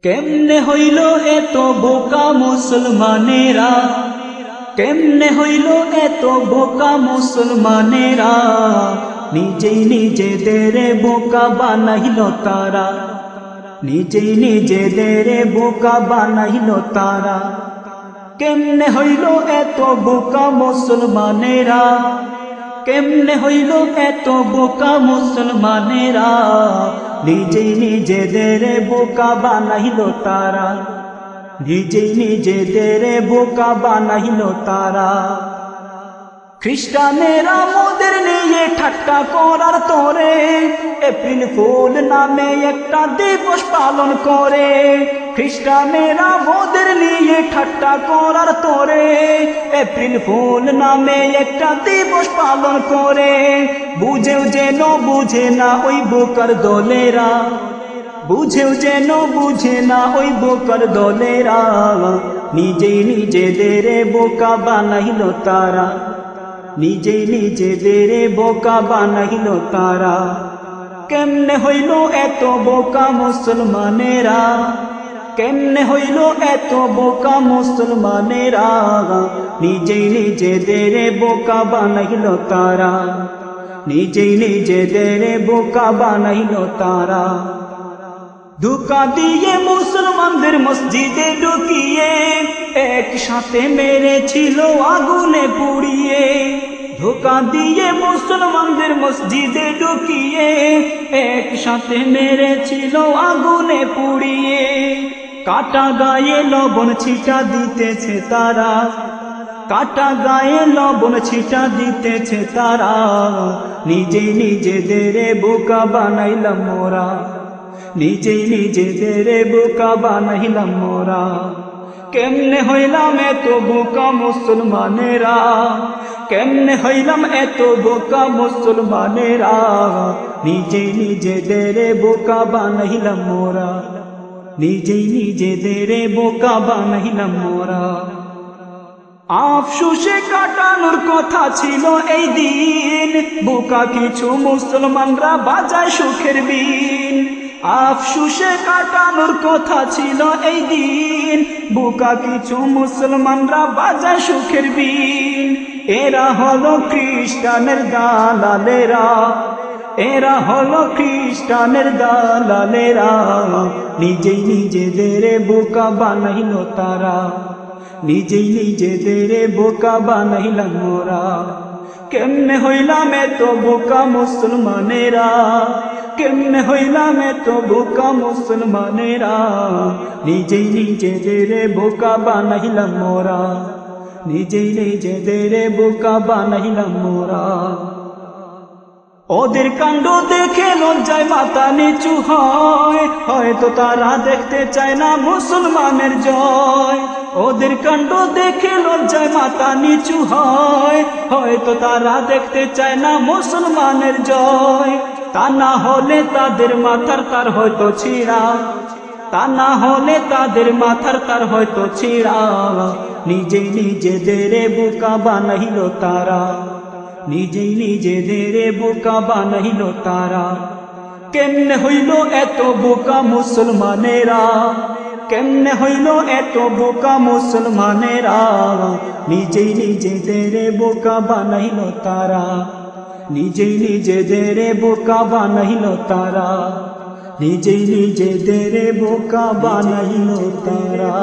কেমনে হইল এত বোকা মুসলমানেরা, কেমনে হইল এত বোকা মুসলমানেরা, নিজেই নিজেদের বোকা বানাইল তারা, নিজেই নিজেদের বোকা বানাইল তারা। কেমনে হইল এত বোকা মুসলমানেরা, কেমনে হইল এত বোকা মুসলমানেরা, নিজেই নিজেদের বোকা বানাইল তারা, নিজেই নিজেদের বোকা বানাইল তারা। খ্রিস্টানেরা মোদের নিয়ে ঠাট্টা করার তরে এপ্রিল ফুল নামে একটা দিবস পালন করে। খ্রিস্টানেরা মোদের নিয়ে ঠাট্টা করার তরে এপ্রিল ফুল নামে একটা দিবস পালন করে। বুঝেও যেন বুঝে না ওই বোকার দলেরা, বুঝেও যেন বুঝে না ওই বোকার দলেরা, নিজেই নিজেদের বোকা বানাইল তারা, নিজেই নিজেদের বোকা বানাইল তারা। কেমনে হইল এত বোকা মুসলমানেরা, কেমনে হইল এত বোকা মুসলমানেরা, নিজেই নিজেদের বোকা বানাইল তারা, নিজেই নিজেদের বোকা বানাইল তারা। ধোঁকা দিয়ে মুসলমানদের মসজিদে ঢুকিয়ে একসাথে মেরেছিল আগুনে পুড়িয়ে। ধোঁকা দিয়ে মুসলমানদের মসজিদে ঢুকিয়ে একসাথে মেরেছিল আগুনে পুড়িয়ে। কাটা গায়ে লবণ ছিটা দিতেছে তারা, কাটা গায়ে লবণ ছিটা দিতেছে তারা, নিজেই নিজেদের বোকা বানাইলাম মোরা, নিজেই নিজেদের বোকা বানাইলাম মোরা। কেমনে হইলাম এত বোকা মুসলমানেরা, কেমনে হইলাম এত বোকা মুসলমানেরা, নিজেই নিজেদের বোকা বানাইলাম মোরা, নিজেই নিজেদের বোকা বানাইলাম মোরা। আফসোসে কাটানোর কথা ছিল এই দিন, বোকা কিছু মুসলমানরা বাজায় সুখের বিন। আফসোসে কাটানোর কথা ছিল এই দিন, বোকা কিছু মুসলমানরা বাজায় সুখের বিন। এরা হলো খ্রিস্টানের দালালেরা, এরা হলো খ্রিস্টানের দালালেরা, নিজেই নিজেদের বোকা বানাইল তারা, নিজেই নিজেদের বোকা বানাইলাম মোরা। কেমনে হইলাম এত বোকা মুসলমানেরা, কেমনে হইলাম এত বোকা মুসলমানেরা, নিজেই নিজেদের বোকা বানাইলাম মোরা, নিজেই নিজেদের বোকা বানাইলাম মোরা। ওদের কাণ্ড দেখে লজ্জায় মাথা নিচু হয়, হয়তো তারা দেখতে চায় না মুসলমানের জয়। ওদের কাণ্ড দেখে লজ্জায় মাথা নিচু হয়, হয়তো তারা দেখতে চায় না মুসলমানের জয়। তা না হলে তাদের মাথার তার হয়তো ছিঁড়া, তা না হলে তাদের মাথার তার হয়তো ছিঁড়া, নিজেই নিজেদের বোকা বানাইল তারা, নিজেই নিজেদের বোকা বানাইল তারা। কেমনে হইল এত বোকা মুসলমানেরা, কেমনে হইল এত বোকা মুসলমানেরা, নিজেই নিজেদের বোকা বানাইল তারা, নিজেই নিজেদের বোকা বানাইল তারা, নিজেই নিজেদের বোকা বানাইল তারা।